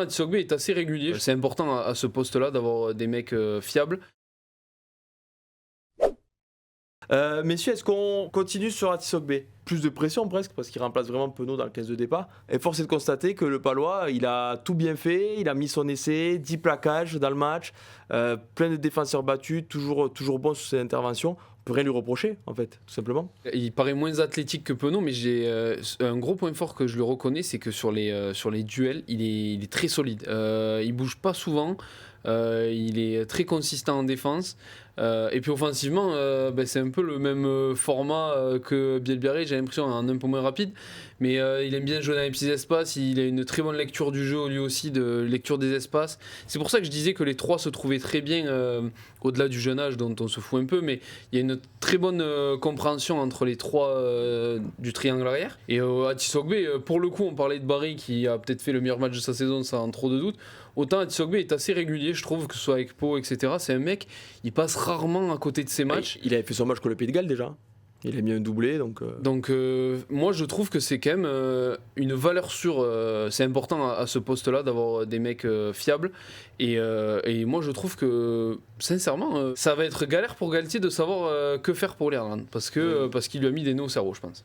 Atisogbe est assez régulier. C'est important à ce poste-là d'avoir des mecs fiables. Messieurs, est-ce qu'on continue sur Atisogbe? Plus de pression presque, parce qu'il remplace vraiment Penaud dans le 15 de départ. Et force est de constater que le Palois, il a tout bien fait, il a mis son essai, 10 plaquages dans le match, plein de défenseurs battus, toujours bon sur ses interventions. On peut rien lui reprocher, en fait, tout simplement. Il paraît moins athlétique que Penaud, mais j'ai un gros point fort que je le reconnais, c'est que sur les duels, il est très solide. Il bouge pas souvent, il est très consistant en défense. Et puis offensivement, c'est un peu le même format que Bielbiarré, j'ai l'impression, en un peu moins rapide. Mais il aime bien jouer dans les petits espaces, il a une très bonne lecture du jeu, lui aussi, de lecture des espaces. C'est pour ça que je disais que les trois se trouvaient très bien, au-delà du jeune âge dont on se fout un peu, mais il y a une très bonne compréhension entre les trois du triangle arrière. Et Atisogbe, pour le coup, on parlait de Barry qui a peut-être fait le meilleur match de sa saison sans trop de doute. Autant Atisogbe est assez régulier, je trouve, que ce soit avec Pau, etc. C'est un mec, il passe rarement à côté de ses matchs. Il avait fait son match contre le Pays de Galles déjà. Il a mis un doublé, donc... moi, je trouve que c'est quand même une valeur sûre. C'est important à ce poste-là d'avoir des mecs fiables. Et moi, je trouve que, sincèrement, ça va être galère pour Galtier de savoir que faire pour l'Irlande. Parce qu'il lui a mis des nœuds au cerveau, je pense.